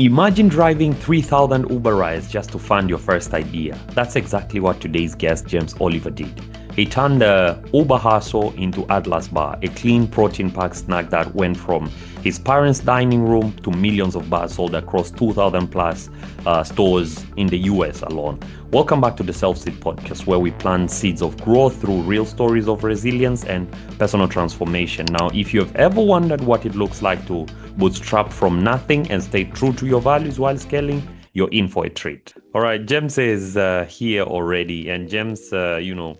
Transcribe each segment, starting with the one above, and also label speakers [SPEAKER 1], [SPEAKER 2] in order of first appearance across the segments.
[SPEAKER 1] Imagine driving 3,000 Uber rides just to fund your first idea. That's exactly what today's guest, James Oliver, did. He turned the Uber hustle into Atlas Bar, a clean protein-packed snack that went from his parents' dining room to millions of bars sold across 2,000 plus stores in the US alone. Welcome back to the SelfSeed Podcast, where we plant seeds of growth through real stories of resilience and personal transformation. Now, if you've ever wondered what it looks like to bootstrap from nothing and stay true to your values while scaling, you're in for a treat. All right, James is here already, and James, James,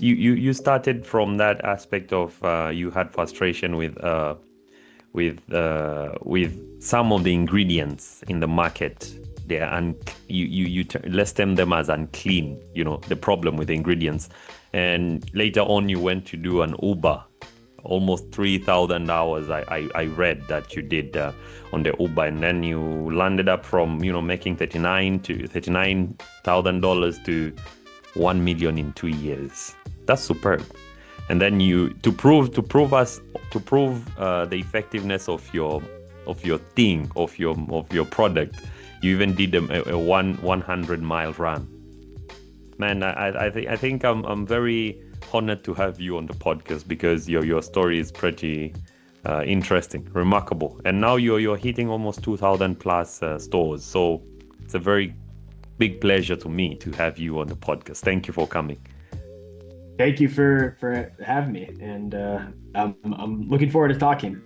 [SPEAKER 1] you started from that aspect of you had frustration with some of the ingredients in the market. They are you listed them as unclean. You know the problem with the ingredients, and later on you went to do an Uber. Almost 3,000 hours I read that you did on the Uber, and then you landed up from making $39,000 to 1 million in 2 years. That's superb. And then you to prove the effectiveness of your product, you even did a 100-mile run. Man, I think I'm very honored to have you on the podcast because your story is pretty interesting, remarkable, and now you're hitting almost 2,000 plus stores. So it's a very big pleasure to me to have you on the podcast. Thank you for coming.
[SPEAKER 2] Thank you for having me, and I'm looking forward to talking.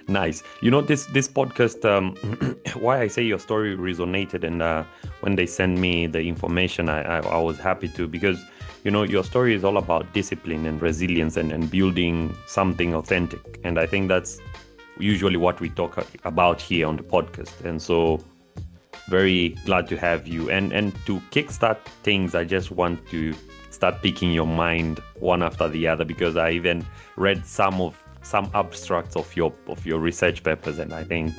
[SPEAKER 1] Nice. This podcast, why I say your story resonated, and when they sent me the information, I was happy to, because your story is all about discipline and resilience and building something authentic. And I think that's usually what we talk about here on the podcast. And so very glad to have you. And to kickstart things, I just want to start picking your mind one after the other, because I even read some abstracts of your research papers, and I think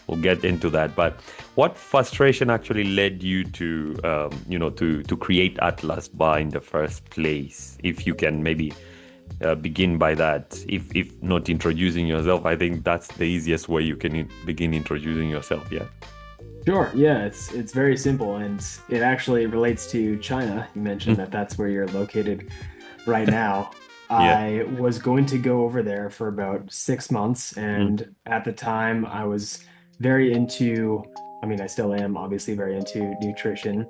[SPEAKER 1] we'll get into that. But what frustration actually led you to to create Atlas Bar in the first place? If you can maybe begin by that, if not introducing yourself, I think that's the easiest way you can begin introducing yourself. Yeah.
[SPEAKER 2] Sure. Yeah, it's very simple, and it actually relates to China. You mentioned that that's where you're located right now.
[SPEAKER 1] Yeah.
[SPEAKER 2] I was going to go over there for about 6 months, and at the time I was very into, I still am obviously very into nutrition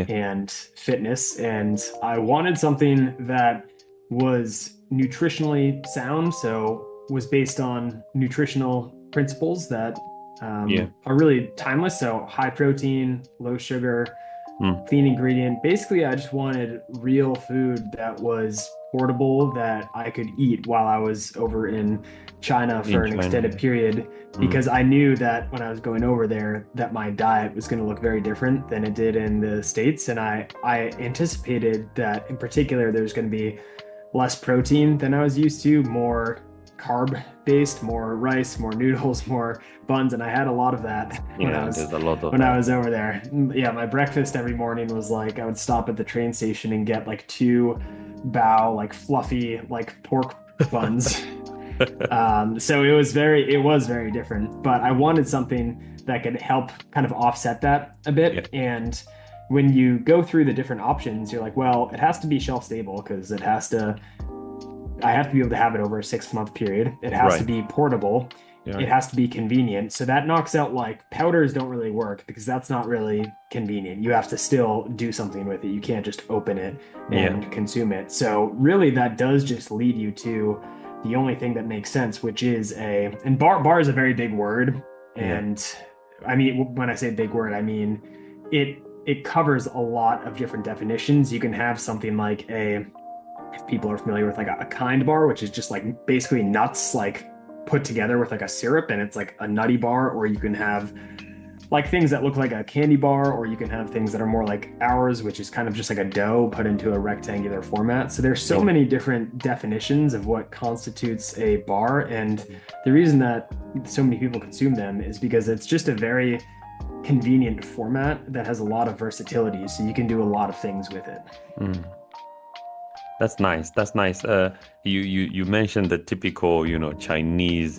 [SPEAKER 2] and fitness, and I wanted something that was nutritionally sound, so was based on nutritional principles that are really timeless. So high protein, low sugar, clean ingredient. Basically, I just wanted real food that was portable, that I could eat while I was over in China for an extended period, because I knew that when I was going over there that my diet was going to look very different than it did in the States. And I anticipated that in particular there's going to be less protein than I was used to, more carb based, more rice, more noodles, more buns, and I had a lot of that when I was over there. Yeah, my breakfast every morning was like, I would stop at the train station and get like 2 bao like fluffy like pork buns. So it was very different, but I wanted something that could help kind of offset that a bit. And when you go through the different options, you're like, well, it has to be shelf stable, because I have to be able to have it over a 6-month period. It has to be portable. It has to be convenient. So that knocks out, like, powders don't really work because that's not really convenient. You have to still do something with it. You can't just open it and consume it. So really that does just lead you to the only thing that makes sense, which is and bar is a very big word. And when I say big word, I mean, it covers a lot of different definitions. You can have something like if people are familiar with like a kind bar, which is just like basically nuts like put together with like a syrup, and it's like a nutty bar. Or you can have like things that look like a candy bar, or you can have things that are more like ours, which is kind of just like a dough put into a rectangular format. So there's so many different definitions of what constitutes a bar, and the reason that so many people consume them is because it's just a very convenient format that has a lot of versatility, so you can do a lot of things with it.
[SPEAKER 1] That's nice. You mentioned the typical, Chinese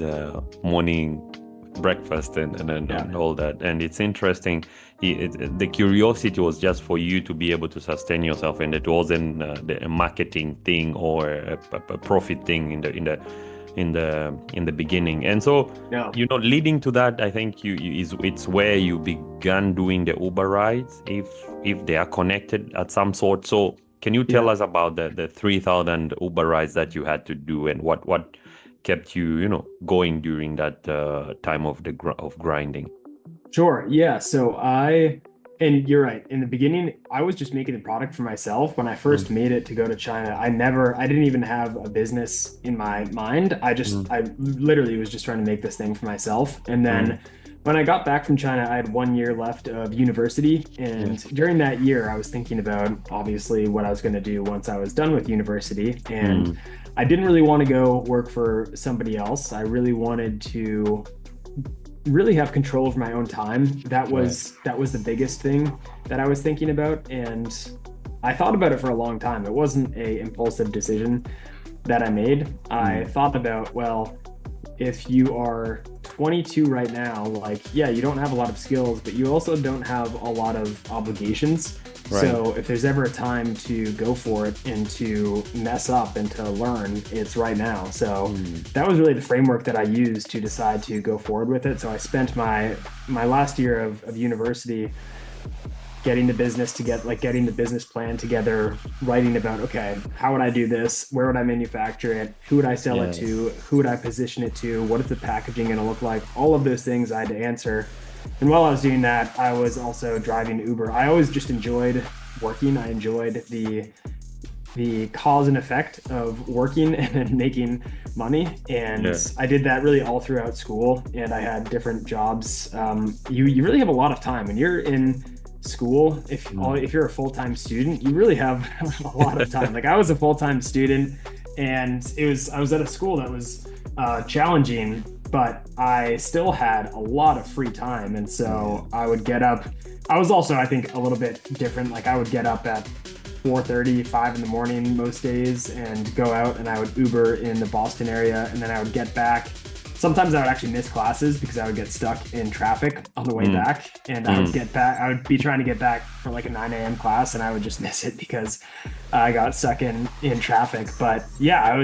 [SPEAKER 1] morning breakfast and
[SPEAKER 2] Yeah.
[SPEAKER 1] and all that. And it's interesting. The curiosity was just for you to be able to sustain yourself, and it wasn't a marketing thing or a profit thing in the beginning. And so,
[SPEAKER 2] No.
[SPEAKER 1] leading to that, I think it's where you began doing the Uber rides, if they are connected at some sort. So can you tell
[SPEAKER 2] Yeah.
[SPEAKER 1] us about the 3,000 Uber rides that you had to do, and what kept you, going during that time of grinding?
[SPEAKER 2] Sure. Yeah. And you're right. In the beginning, I was just making the product for myself. When I first
[SPEAKER 1] Mm,
[SPEAKER 2] made it to go to China, I didn't even have a business in my mind.
[SPEAKER 1] mm,
[SPEAKER 2] I literally was just trying to make this thing for myself. And
[SPEAKER 1] mm,
[SPEAKER 2] then when I got back from China, I had 1 year left of university.
[SPEAKER 1] yeah.
[SPEAKER 2] And during that year, I was thinking about obviously what I was going to do once I was done with university. And
[SPEAKER 1] Mm,
[SPEAKER 2] I didn't really want to go work for somebody else. I really wanted to really have control of my own time.
[SPEAKER 1] right.
[SPEAKER 2] That was the biggest thing that I was thinking about, and I thought about it for a long time. It wasn't a impulsive decision that I made. I
[SPEAKER 1] Mm,
[SPEAKER 2] thought about, well, if you are 22 right now, like, yeah, you don't have a lot of skills, but you also don't have a lot of obligations.
[SPEAKER 1] right.
[SPEAKER 2] So if there's ever a time to go for it and to mess up and to learn, it's right now. So
[SPEAKER 1] Mm,
[SPEAKER 2] that was really the framework that I used to decide to go forward with it. So I spent my last year of university getting the business to get like getting the business plan together, writing about, okay, how would I do this? Where would I manufacture it? Who would I sell it
[SPEAKER 1] yes.
[SPEAKER 2] to? Who would I position it to? What is the packaging going to look like? All of those things I had to answer. And while I was doing that, I was also driving Uber. I always just enjoyed working. I enjoyed the cause and effect of working and then making money. And
[SPEAKER 1] Yeah.
[SPEAKER 2] I did that really all throughout school. And I had different jobs. You really have a lot of time when you're in school.
[SPEAKER 1] Mm,
[SPEAKER 2] If you're a full-time student, you really have a lot of time. Like I was a full-time student, and I was at a school that was challenging, but I still had a lot of free time. And
[SPEAKER 1] yeah.
[SPEAKER 2] so I would get up. I was also, I think, a little bit different. Like I would get up at 4:30, 5 in the morning most days and go out, and I would Uber in the Boston area, and then I would get back. Sometimes I would actually miss classes because I would get stuck in traffic on the way
[SPEAKER 1] Mm,
[SPEAKER 2] back, and
[SPEAKER 1] mm,
[SPEAKER 2] I would be trying to get back for like a 9 a.m. class, and I would just miss it because I got stuck in traffic. But yeah, I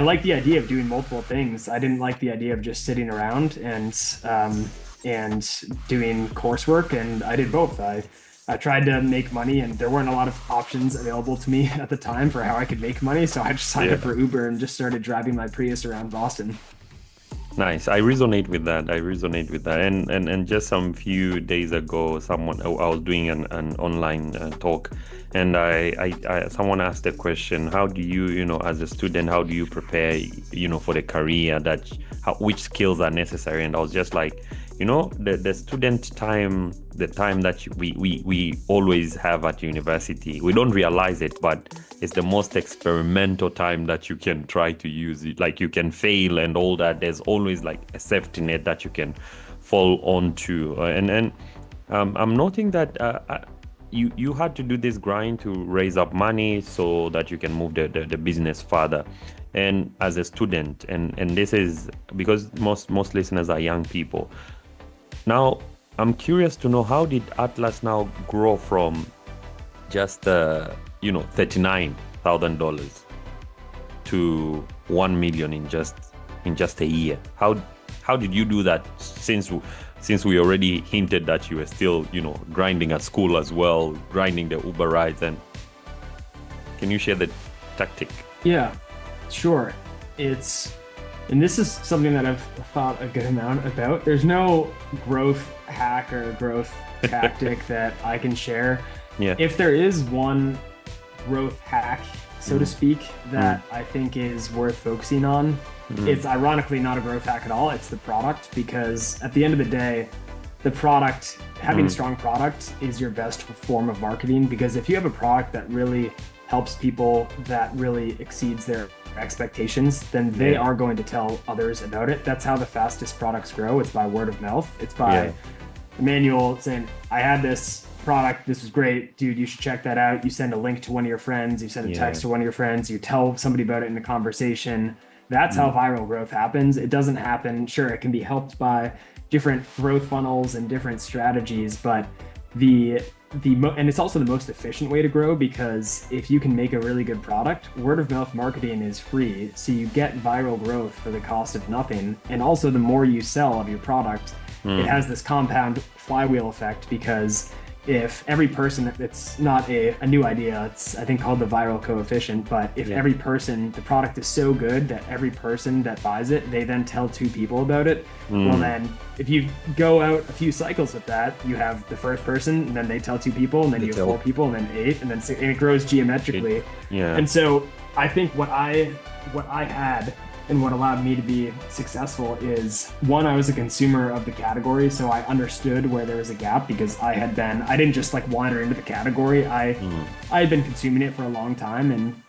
[SPEAKER 2] like the idea of doing multiple things. I didn't like the idea of just sitting around and doing coursework, and I did both. I tried to make money, and there weren't a lot of options available to me at the time for how I could make money. So I just signed up
[SPEAKER 1] yeah.
[SPEAKER 2] for Uber and just started driving my Prius around Boston.
[SPEAKER 1] Nice. I resonate with that. I resonate with that. And just some few days ago, I was doing an online talk, and someone asked the question, how do you, as a student, how do you prepare, for the career which skills are necessary? And I was just like, the student time, the time that we always have at university, we don't realize it, but it's the most experimental time that you can try to use it. Like you can fail and all that. There's always like a safety net that you can fall onto. I'm noting that you had to do this grind to raise up money so that you can move the business further. And as a student, and this is because most listeners are young people. Now, I'm curious to know, how did Atlas now grow from just $39,000 to 1 million in just a year? How did you do that, since we already hinted that you were still, grinding at school as well, grinding the Uber rides? And can you share the tactic?
[SPEAKER 2] Yeah, sure. And this is something that I've thought a good amount about. There's no growth hack or growth tactic that I can share.
[SPEAKER 1] Yeah.
[SPEAKER 2] If there is one growth hack, so to
[SPEAKER 1] Mm,
[SPEAKER 2] speak,
[SPEAKER 1] mm,
[SPEAKER 2] that I think is worth focusing on,
[SPEAKER 1] mm,
[SPEAKER 2] it's ironically not a growth hack at all. It's the product, because at the end of the day, having a
[SPEAKER 1] mm,
[SPEAKER 2] strong product is your best form of marketing. Because if you have a product that really helps people, that really exceeds their expectations, then they
[SPEAKER 1] yeah.
[SPEAKER 2] are going to tell others about it. That's how the fastest products grow. It's by word of mouth. It's
[SPEAKER 1] Yeah.
[SPEAKER 2] by Emanuel saying, I had this product, this was great, dude, you should check that out. You send a link to one of your friends, you send a
[SPEAKER 1] Yeah.
[SPEAKER 2] text to one of your friends, you tell somebody about it in a conversation, That's how viral growth happens. It doesn't happen, sure, it can be helped by different growth funnels and different strategies, but and it's also the most efficient way to grow, because if you can make a really good product, word of mouth marketing is free. So you get viral growth for the cost of nothing. And also the more you sell of your product, it has this compound flywheel effect, because if every person, it's not a new idea, it's I think called the viral coefficient, but if every person, the product is so good that every person that buys it, they then tell 2 people about it, well then if you go out a few cycles with that, you have the first person and then they tell 2 people and then you have 4 people and then 8 and then 6, and it grows geometrically. And so I think what I had and what allowed me to be successful is, one, I was a consumer of the category, so I understood where there was a gap, because I didn't just like wander into the category. I had been consuming it for a long time, and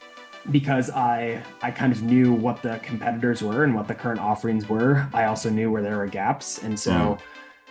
[SPEAKER 2] because I kind of knew what the competitors were and what the current offerings were, I also knew where there were gaps. And so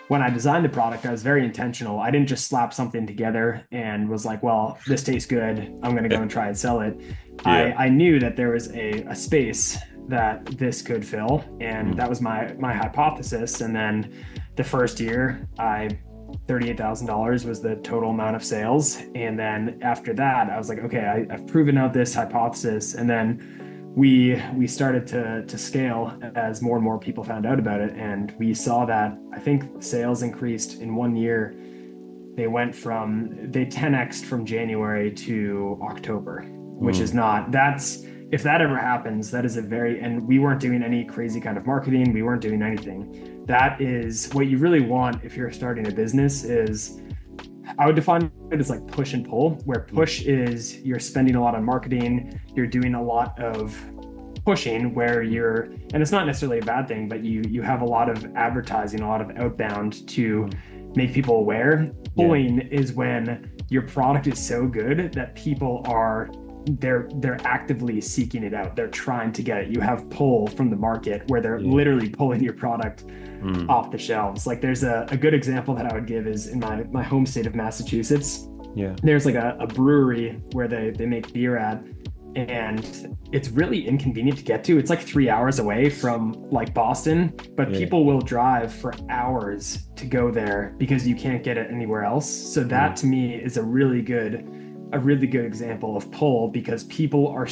[SPEAKER 2] when I designed the product, I was very intentional. I didn't just slap something together and was like, well, this tastes good, I'm going to go and try and sell it. I knew that there was a space that this could fill, and that was my hypothesis. And then the first year, $38,000 was the total amount of sales. And then after that, I was like, okay, I've proven out this hypothesis. And then we started to scale as more and more people found out about it. And we saw that, I think, sales increased in 1 year. They 10x'd from January to October, which is not, if that ever happens, that is and we weren't doing any crazy kind of marketing. We weren't doing anything. That is what you really want if you're starting a business. Is, I would define it as like push and pull, where push is you're spending a lot on marketing, you're doing a lot of pushing, where and it's not necessarily a bad thing, but you have a lot of advertising, a lot of outbound to make people aware. Pulling is when your product is so good that people they're actively seeking it out. They're trying to get it. You have pull from the market, where they're literally pulling your product off the shelves. Like, there's a good example that I would give is in my home state of Massachusetts. There's like a brewery where they make beer at, and it's really inconvenient to get to. It's like 3 hours away from like Boston, but people will drive for hours to go there because you can't get it anywhere else. So that to me is a really good example of pull, because people are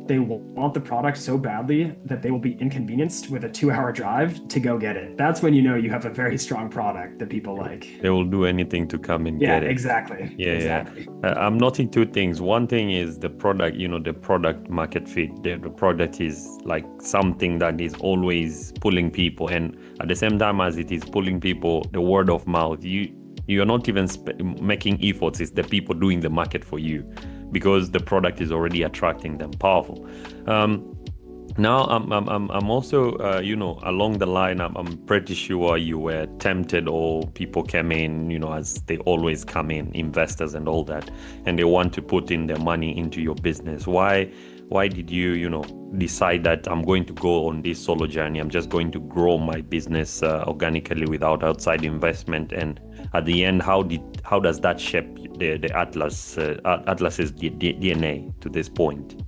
[SPEAKER 2] they want the product so badly that they will be inconvenienced with a 2-hour drive to go get it. That's when you know you have a very strong product that people like.
[SPEAKER 1] They will do anything to come and get it.
[SPEAKER 2] Exactly. Exactly.
[SPEAKER 1] I'm noting 2 things. One thing is the product, the product market fit. The product is like something that is always pulling people, and at the same time as it is pulling people, the word of mouth, you're not even making efforts. It's the people doing the market for you, because the product is already attracting them. Powerful. Now I'm also along the line, I'm pretty sure you were tempted, or people came in, as they always come in, investors and all that, and they want to put in their money into your business. Why did you decide that I'm going to go on this solo journey? I'm just going to grow my business organically without outside investment. And at the end, how does that shape the Atlas's DNA to this point?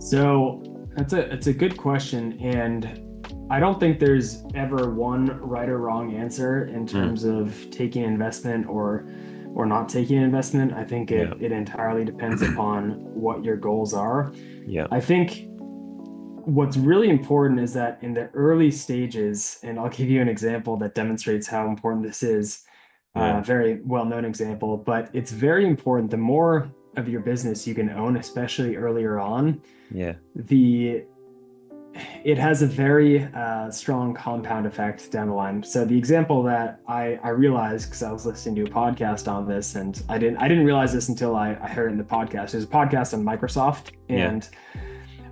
[SPEAKER 2] So it's a good question, and I don't think there's ever one right or wrong answer in terms of taking investment or not taking investment. I think it entirely depends upon what your goals are. I think what's really important is that in the early stages, and I'll give you an example that demonstrates how important this is, a very well-known example, but it's very important. The more of your business you can own, especially earlier on, it has a very strong compound effect down the line. So the example that I realized, because I was listening to a podcast on this, and I didn't realize this until I heard it in the podcast. There's a podcast on Microsoft, and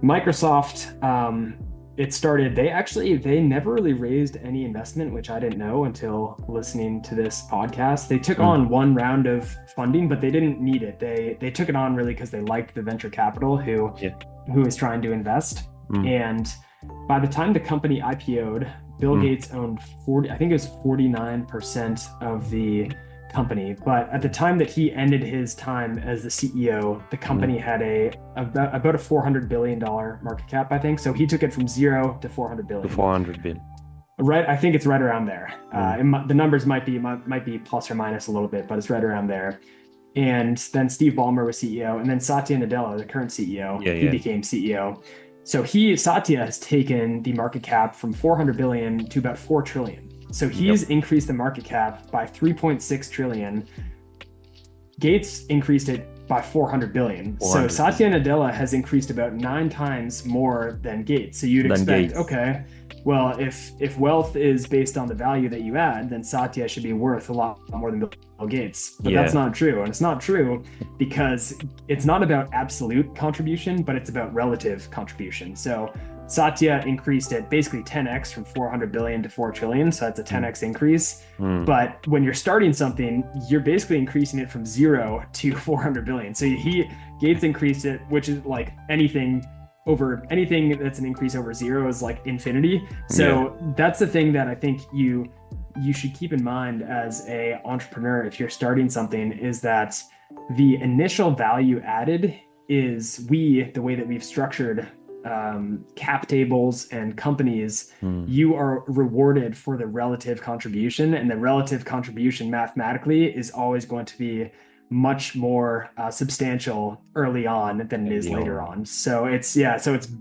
[SPEAKER 2] Microsoft, it started, they never really raised any investment, which I didn't know until listening to this podcast. They took on one round of funding, but they didn't need it. They took it on really because they liked the venture capital who was trying to invest. And by the time the company IPO'd, Bill Gates owned 49% of the company. But at the time that he ended his time as the CEO, the company had about a $400 billion market cap, I think. So he took it from 0 to 400 billion.
[SPEAKER 1] To 400 billion.
[SPEAKER 2] Right, I think it's right around there. The numbers might be plus or minus a little bit, but it's right around there. And then Steve Ballmer was CEO, and then Satya Nadella, the current CEO, he became CEO. So Satya has taken the market cap from 400 billion to about 4 trillion. So he's increased the market cap by 3.6 trillion. Gates increased it by 400 billion. So Satya Nadella has increased about 9 times more than Gates. So you'd expect, okay, well, if wealth is based on the value that you add, then Satya should be worth a lot more than Bill Gates. But that's not true. And it's not true because it's not about absolute contribution, but it's about relative contribution. So Satya increased it basically 10x from 400 billion to 4 trillion. So that's a 10x increase. But when you're starting something, you're basically increasing it from 0 to 400 billion. So Gates increased it, which is like anything that's an increase over 0 is like infinity. So that's the thing that I think you should keep in mind as a entrepreneur if you're starting something, is that the initial value added is the way that we've structured cap tables and companies, you are rewarded for the relative contribution, and the relative contribution mathematically is always going to be much more substantial early on than it is later on. So it's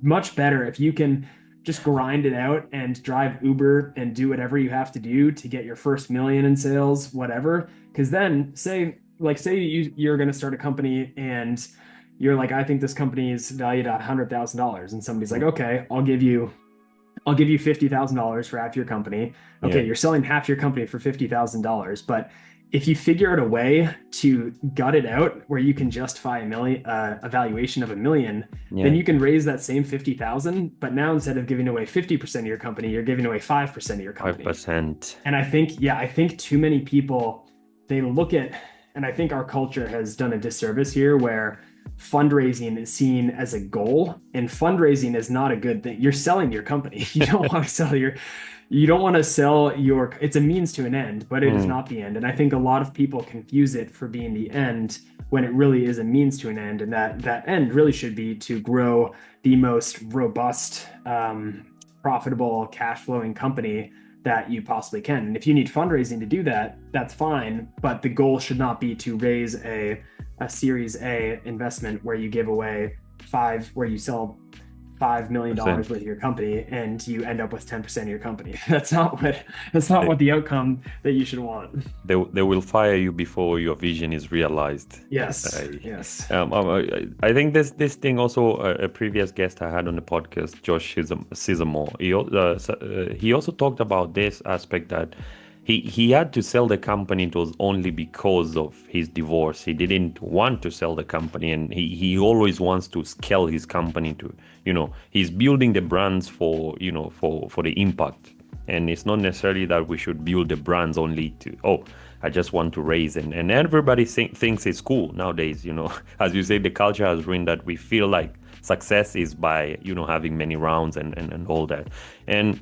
[SPEAKER 2] much better if you can just grind it out and drive Uber and do whatever you have to do to get your first million in sales, whatever. Because then say you're going to start a company and you're like, I think this company is valued at $100,000, and somebody's like, okay, I'll give you $50,000 for half your company. Okay, you're selling half your company for $50,000, but if you figure out a way to gut it out where you can justify a valuation of $1 million, then you can raise that same 50,000. But now instead of giving away 50% of your company, you're giving away 5% of your company.
[SPEAKER 1] 5%.
[SPEAKER 2] And I think too many people, they look at, and I think our culture has done a disservice here where fundraising is seen as a goal, and fundraising is not a good thing. You're selling your company. You don't want to sell your, it's a means to an end, but it is not the end. And I think a lot of people confuse it for being the end when it really is a means to an end. And that end really should be to grow the most robust, profitable, cash flowing company that you possibly can. And if you need fundraising to do that, that's fine. But the goal should not be to raise a Series A investment where you give away where you sell $5 million worth of your company and you end up with 10% of your company. That's not what the outcome that you should want.
[SPEAKER 1] They will fire you before your vision is realized.
[SPEAKER 2] Yes.
[SPEAKER 1] I think this thing also, a previous guest I had on the podcast, Josh Sizemore, he also talked about this aspect that he had to sell the company. It was only because of his divorce. He didn't want to sell the company, and he always wants to scale his company to, he's building the brands for the impact. And it's not necessarily that we should build the brands only to, I just want to raise. And everybody thinks it's cool nowadays, as you say, the culture has ruined that. We feel like success is by, having many rounds and all that. And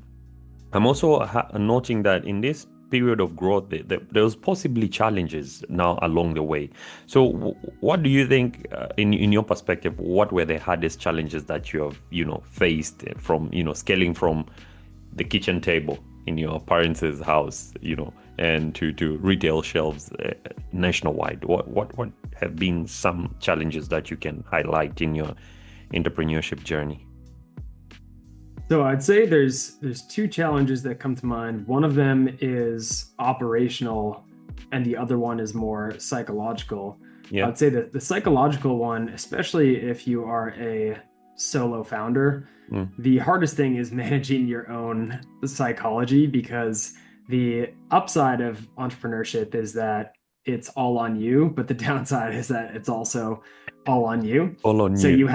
[SPEAKER 1] I'm also noting that in this period of growth, there was possibly challenges now along the way. So what do you think, in your perspective, what were the hardest challenges that you have, faced from, scaling from the kitchen table in your parents' house, and to retail shelves nationwide? What have been some challenges that you can highlight in your entrepreneurship journey?
[SPEAKER 2] So I'd say there's 2 challenges that come to mind. One of them is operational, and the other one is more psychological. I'd say that the psychological one, especially if you are a solo founder, the hardest thing is managing your own psychology, because the upside of entrepreneurship is that it's all on you, but the downside is that it's also all on you. So you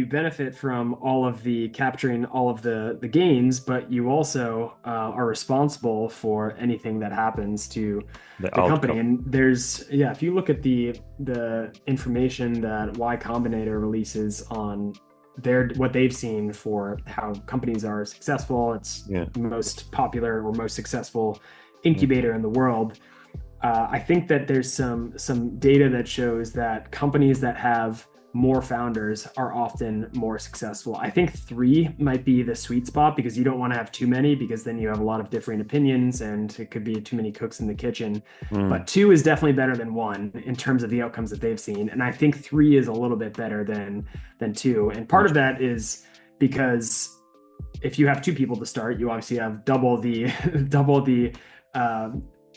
[SPEAKER 2] benefit from all of the capturing all of the gains, but you also are responsible for anything that happens to the company. And if you look at the information that Y Combinator releases on what they've seen for how companies are successful, it's the most popular or most successful incubator in the world. I think that there's some data that shows that companies that have more founders are often more successful. I think three might be the sweet spot because you don't want to have too many because then you have a lot of differing opinions and it could be too many cooks in the kitchen. But two is definitely better than one in terms of the outcomes that they've seen. And I think three is a little bit better than two. And part of that is because if you have two people to start, you obviously have double the double the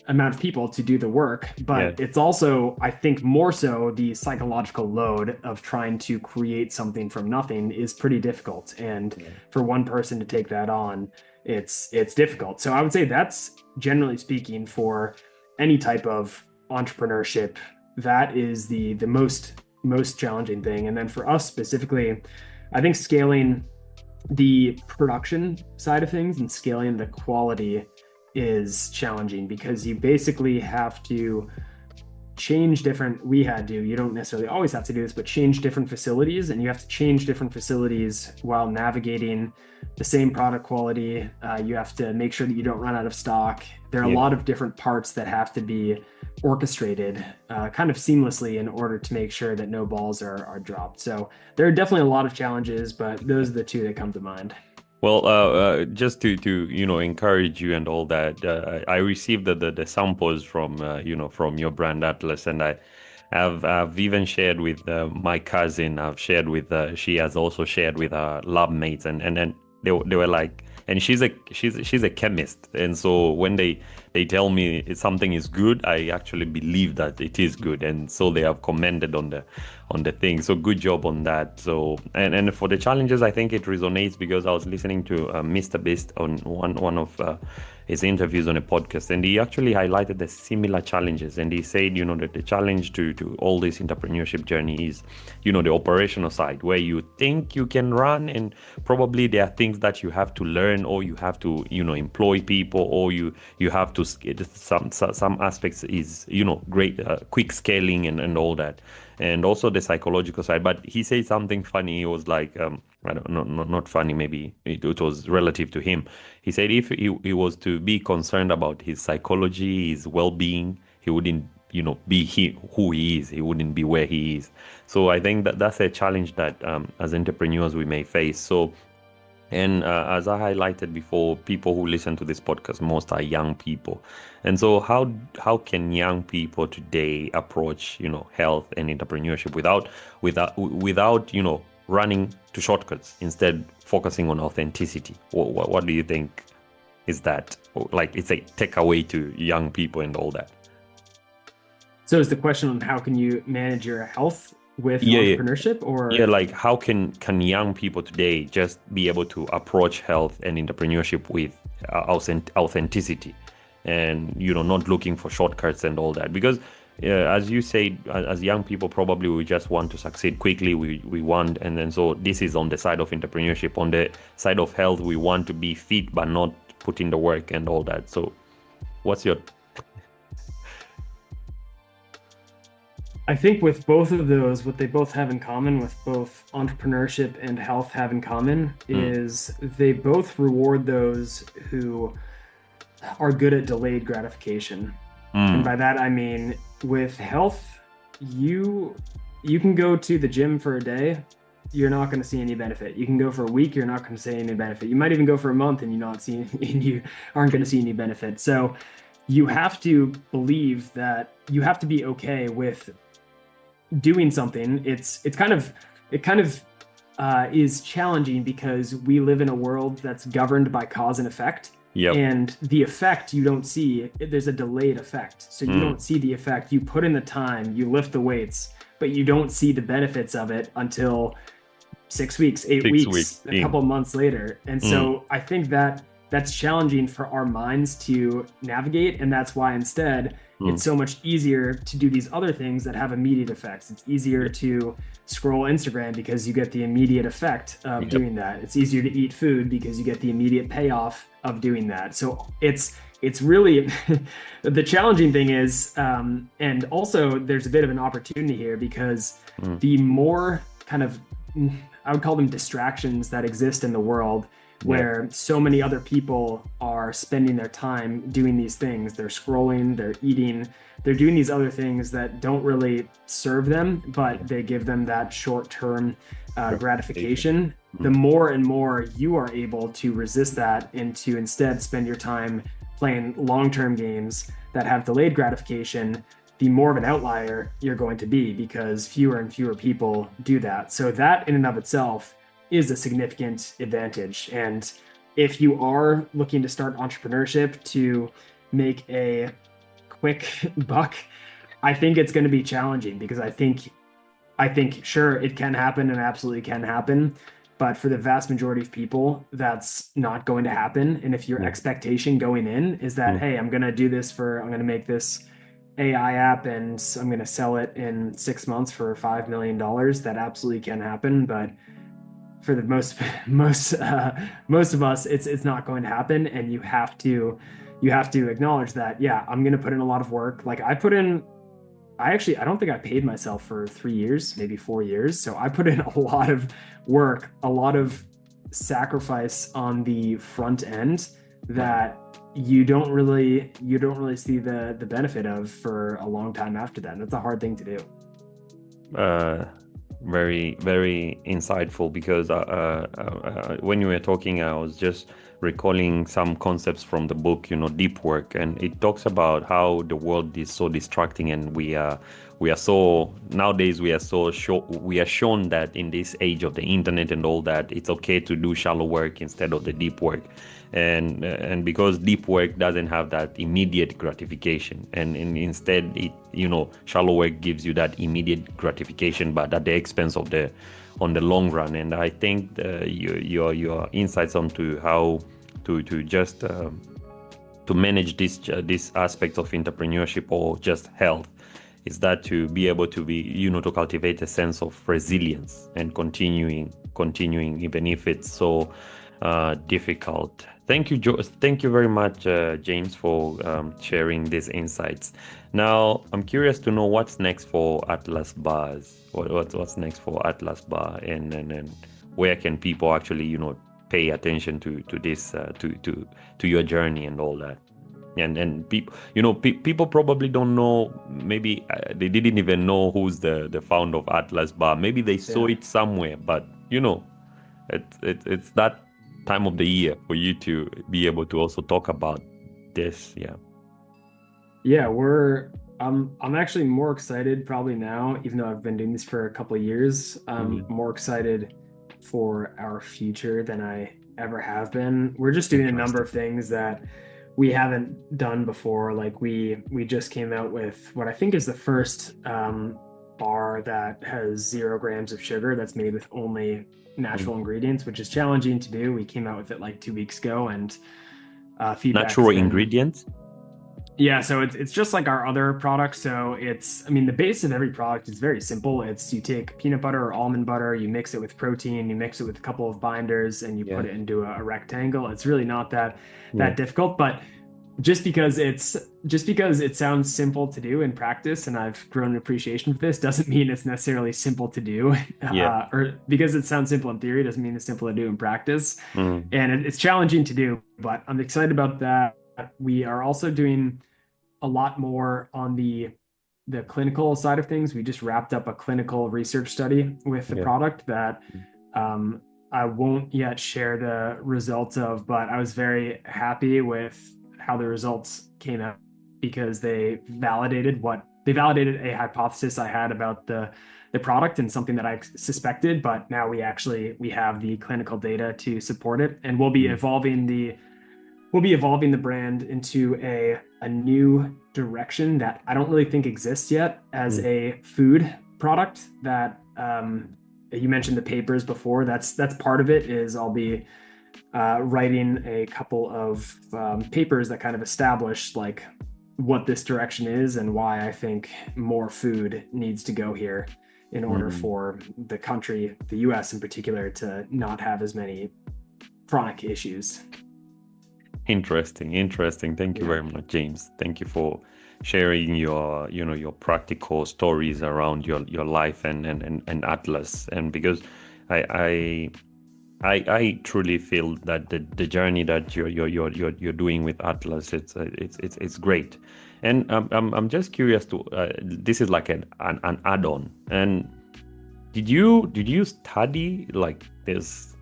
[SPEAKER 2] amount of people to do the work, but it's also, I think, more so the psychological load of trying to create something from nothing is pretty difficult. And for one person to take that on, it's difficult. So I would say that's, generally speaking, for any type of entrepreneurship, that is the most challenging thing. And then for us specifically, I think scaling the production side of things and scaling the quality is challenging because you basically have to change different, you don't necessarily always have to do this, but change different facilities, and you have to change different facilities while navigating the same product quality. You have to make sure that you don't run out of stock. There are a lot of different parts that have to be orchestrated kind of seamlessly in order to make sure that no balls are dropped. So there are definitely a lot of challenges, but those are the two that come to mind.
[SPEAKER 1] Well, just to encourage you and all that, I received the samples from from your brand Atlas, and I've even shared with my cousin. I've shared with she has also shared with her lab mates, and then they were like, and she's a chemist, and so when they tell me something is good, I actually believe that it is good, and so they have commented on the thing. So good job on that. So and for the challenges, I think it resonates because I was listening to Mr. Beast on one of his interviews on a podcast, and he actually highlighted the similar challenges, and he said that the challenge to all this entrepreneurship journey is the operational side, where you think you can run, and probably there are things that you have to learn, or you have to employ people, or you have to some aspects is great quick scaling and all that, and also the psychological side. But he said something funny. He was like, I don't know, not funny, maybe it was relative to him. He said if he was to be concerned about his psychology, his well-being, he wouldn't be who he is. He wouldn't be where he is. So I think that's a challenge that as entrepreneurs we may face. So, and as I highlighted before, people who listen to this podcast most are young people. And so how can young people today approach health and entrepreneurship without running to shortcuts, instead focusing on authenticity? What do you think is that, like, it's a takeaway to young people and all that?
[SPEAKER 2] So is the question on how can you manage your health with entrepreneurship, or
[SPEAKER 1] like how can young people today just be able to approach health and entrepreneurship with authenticity, and not looking for shortcuts and all that? Because as you say, as young people, probably we just want to succeed quickly. We want, and then so this is on the side of entrepreneurship. On the side of health, we want to be fit but not put in the work and all that. So what's your
[SPEAKER 2] I think with both of those, what they both have in common, with both entrepreneurship and health have in common, is they both reward those who are good at delayed gratification. And by that, I mean, with health, you can go to the gym for a day, you're not going to see any benefit. You can go for a week, you're not going to see any benefit. You might even go for a month and you aren't going to see any benefit. So you have to believe that you have to be okay with doing something. It kind of is challenging because we live in a world that's governed by cause and effect.
[SPEAKER 1] Yep.
[SPEAKER 2] And the effect you don't see, there's a delayed effect. So you don't see the effect. You put in the time, you lift the weights, but you don't see the benefits of it until 6 weeks, 8 weeks, a couple of months later. And so I think that's challenging for our minds to navigate. And that's why instead it's so much easier to do these other things that have immediate effects. It's easier to scroll Instagram because you get the immediate effect of doing that. It's easier to eat food because you get the immediate payoff of doing that. So it's really the challenging thing is, and also there's a bit of an opportunity here because the more kind of, I would call them distractions that exist in the world, where so many other people are spending their time doing these things. They're scrolling, they're eating, they're doing these other things that don't really serve them, but they give them that short-term gratification. The more and more you are able to resist that and to instead spend your time playing long-term games that have delayed gratification, the more of an outlier you're going to be, because fewer and fewer people do that. So that in and of itself is a significant advantage. And if you are looking to start entrepreneurship to make a quick buck, I think it's going to be challenging, because I think sure, it can happen and absolutely can happen, but for the vast majority of people, that's not going to happen. And if your expectation going in is that, hey, I'm going to make this AI app and I'm going to sell it in 6 months for $5 million, that absolutely can happen. But for the most of us, it's not going to happen. And you have to acknowledge that, yeah, I'm going to put in a lot of work. Like I don't think I paid myself for 3 years, maybe 4 years. So I put in a lot of work, a lot of sacrifice on the front end that you don't really see the benefit of for a long time after that. And that's a hard thing to do.
[SPEAKER 1] Very, very insightful, because when you were talking, I was just recalling some concepts from the book, Deep Work, and it talks about how the world is so distracting, and we are so nowadays we are shown that in this age of the internet and all that, it's okay to do shallow work instead of the deep work, and because deep work doesn't have that immediate gratification, and instead shallow work gives you that immediate gratification, but at the expense of on the long run. And I think your insights onto how to manage this aspect of entrepreneurship or just health is that to be able to to cultivate a sense of resilience and continuing even if it's so difficult. Thank you very much, James, for sharing these insights. Now, I'm curious to know what's next for Atlas Bars. What's next for Atlas Bar, and where can people actually, pay attention to this, to your journey and all that. And people, people probably don't know. Maybe they didn't even know who's the founder of Atlas Bar. Maybe they saw it somewhere, but it's that time of the year for you to be able to also talk about this.
[SPEAKER 2] I'm actually more excited probably now, even though I've been doing this for a couple of years. I'm more excited for our future than I ever have been. We're just doing a number of things that we haven't done before. Like we just came out with what I think is the first bar that has 0 grams of sugar, that's made with only natural ingredients, which is challenging to do. We came out with it like 2 weeks ago, and feedback.
[SPEAKER 1] Natural ingredients?
[SPEAKER 2] Yeah, so it's just like our other products. So the base of every product is very simple. It's you take peanut butter or almond butter, you mix it with protein, you mix it with a couple of binders, and you put it into a rectangle. It's really not that difficult, but just because it sounds simple to do in practice, and I've grown an appreciation for this, doesn't mean it's necessarily simple to do. Or because it sounds simple in theory doesn't mean it's simple to do in practice. And it's challenging to do, but I'm excited about that. We are also doing a lot more on the clinical side of things. We just wrapped up a clinical research study with the product that I won't yet share the results of, but I was very happy with how the results came out, because they validated a hypothesis I had about the product and something that I suspected, but now we have the clinical data to support it, and we'll be evolving the brand into a new direction that I don't really think exists yet as a food product. That you mentioned the papers before. That's part of it. Is I'll be writing a couple of papers that kind of establish like what this direction is and why I think more food needs to go here in order for the country, the US in particular, to not have as many chronic issues. Interesting.
[SPEAKER 1] Thank you very much, James. Thank you for sharing your practical stories around your life and Atlas. And because I I truly feel that the journey that you're doing with Atlas, it's great. And I'm just curious to this is like an add-on. And did you study like this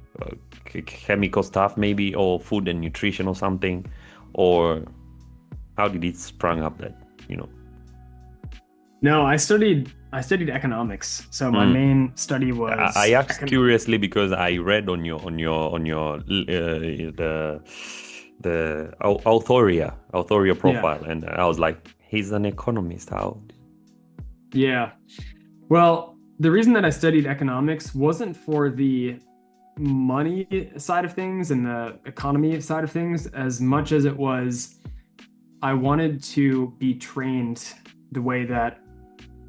[SPEAKER 1] chemical stuff maybe, or food and nutrition or something, or how did it sprung up that you know?
[SPEAKER 2] No, I studied economics. So my
[SPEAKER 1] Mm.
[SPEAKER 2] main study
[SPEAKER 1] I
[SPEAKER 2] was
[SPEAKER 1] asked curiously because I read on your the Authoria
[SPEAKER 2] yeah,
[SPEAKER 1] profile, and I was like, he's an economist. How?
[SPEAKER 2] yeah. Well, the reason that I studied economics wasn't for the money side of things and the economy side of things as much as it was I wanted to be trained the way that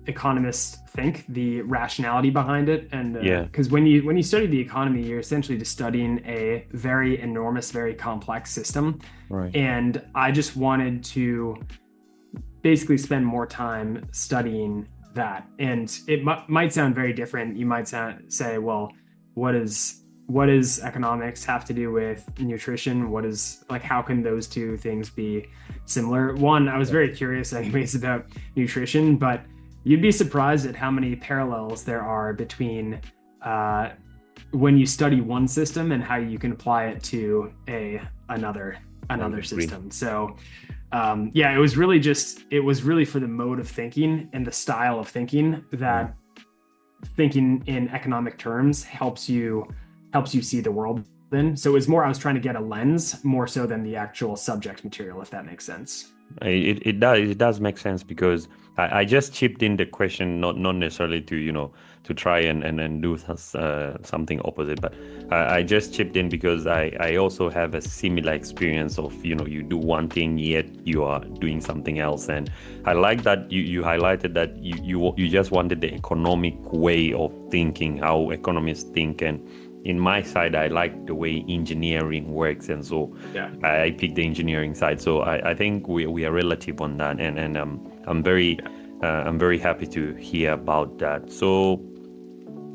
[SPEAKER 2] economists think, the rationality behind it, and
[SPEAKER 1] Yeah,
[SPEAKER 2] because when you study the economy, you're essentially just studying a very enormous, very complex system,
[SPEAKER 1] right.
[SPEAKER 2] and I just wanted to basically spend more time studying that. And it might sound very different. You might say, well, what does economics have to do with nutrition? What is like how can those two things be similar? One, I was
[SPEAKER 1] Yeah.
[SPEAKER 2] very curious anyways about nutrition, but you'd be surprised at how many parallels there are between uh, when you study one system and how you can apply it to a another
[SPEAKER 1] I
[SPEAKER 2] another
[SPEAKER 1] agree.
[SPEAKER 2] system. So yeah, it was really for the mode of thinking and the style of thinking
[SPEAKER 1] Mm.
[SPEAKER 2] that thinking in economic terms helps you see the world then. So it was more I was trying to get a lens more so than the actual subject material, if that makes sense.
[SPEAKER 1] It does make sense because I just chipped in the question, not necessarily to to try and do something opposite, but I just chipped in because I also have a similar experience of you do one thing yet you are doing something else. And I like that you highlighted that you just wanted the economic way of thinking, how economists think. And in my side, I like the way engineering works, and so
[SPEAKER 2] Yeah.
[SPEAKER 1] I picked the engineering side. So I think we are relative on that, and I'm very happy to hear about that. So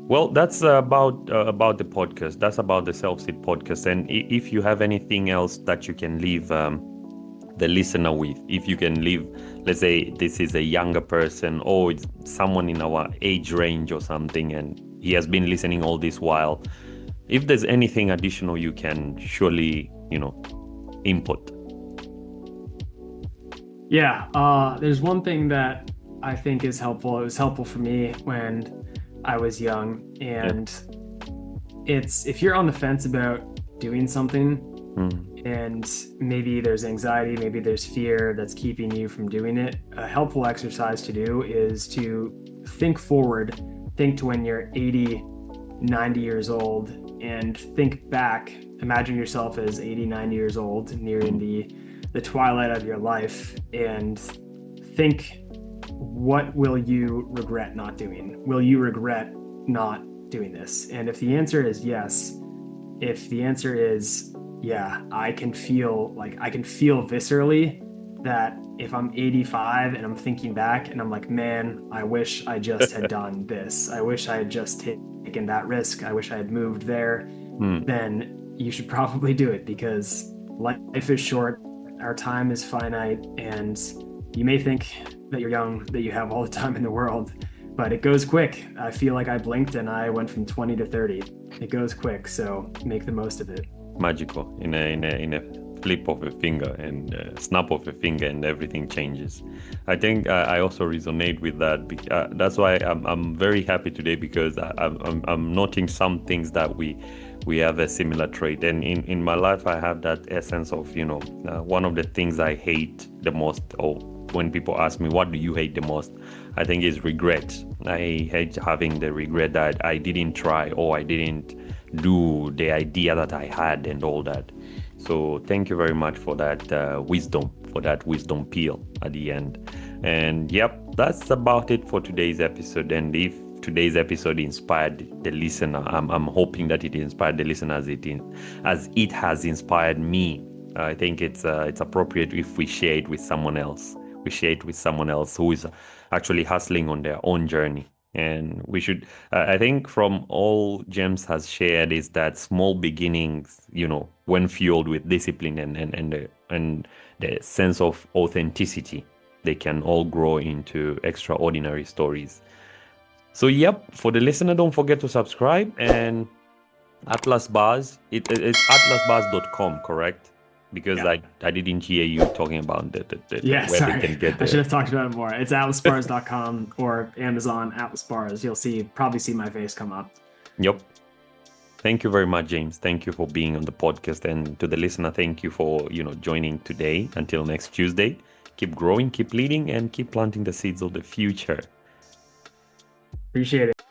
[SPEAKER 1] well, that's about the podcast. That's about the SelfSeed podcast. And if you have anything else that you can leave the listener with, if you can leave, let's say this is a younger person or it's someone in our age range or something, and he has been listening all this while, if there's anything additional you can surely input.
[SPEAKER 2] Yeah, there's one thing that I think is helpful. It was helpful for me when I was young,
[SPEAKER 1] Yeah.
[SPEAKER 2] and it's if you're on the fence about doing something
[SPEAKER 1] Mm.
[SPEAKER 2] and maybe there's anxiety, maybe there's fear that's keeping you from doing it, a helpful exercise to do is to think forward, think to when you're 80, 90 years old, and think back. Imagine yourself as 80, 90 years old, nearing the twilight of your life, and think what will you regret not doing? Will you regret not doing this? And if the answer is yes, if the answer is yeah, I can feel viscerally that if I'm 85 and I'm thinking back and I'm like, man, I wish I just had done this. I wish I had just taken that risk. I wish I had moved there.
[SPEAKER 1] Mm.
[SPEAKER 2] Then you should probably do it because life is short, our time is finite, and you may think that you're young, that you have all the time in the world, but it goes quick. I feel like I blinked and I went from 20 to 30. It goes quick, so make the most of it.
[SPEAKER 1] Magical in a flip of a finger and snap of a finger, and everything changes. I think I also resonate with that. That's why I'm very happy today because I'm noting some things that we have a similar trait. And in my life I have that essence of one of the things I hate the most, or when people ask me what do you hate the most, I think is regret. I hate having the regret that I didn't try or I didn't do the idea that I had and all that. So thank you very much for that wisdom peel at the end. And yep, that's about it for today's episode. And if today's episode inspired the listener, I'm hoping that it inspired the listener as it has inspired me. I think it's appropriate if we share it with someone else. We share it with someone else who is actually hustling on their own journey. And we should, I think from all James has shared is that small beginnings, when fueled with discipline and the sense of authenticity, they can all grow into extraordinary stories. So, yep, for the listener, don't forget to subscribe. And Atlas Bars, it's atlasbars.com, correct? Because
[SPEAKER 2] Yeah.
[SPEAKER 1] I didn't hear you talking about
[SPEAKER 2] Yeah,
[SPEAKER 1] where they
[SPEAKER 2] sorry.
[SPEAKER 1] can get
[SPEAKER 2] I should
[SPEAKER 1] there.
[SPEAKER 2] have talked about it more. It's atlasbars.com or Amazon Atlas Bars. You'll probably see my face come up.
[SPEAKER 1] Yep. Thank you very much, James. Thank you for being on the podcast. And to the listener, thank you for, joining today. Until next Tuesday, keep growing, keep leading, and keep planting the seeds of the future.
[SPEAKER 2] Appreciate it.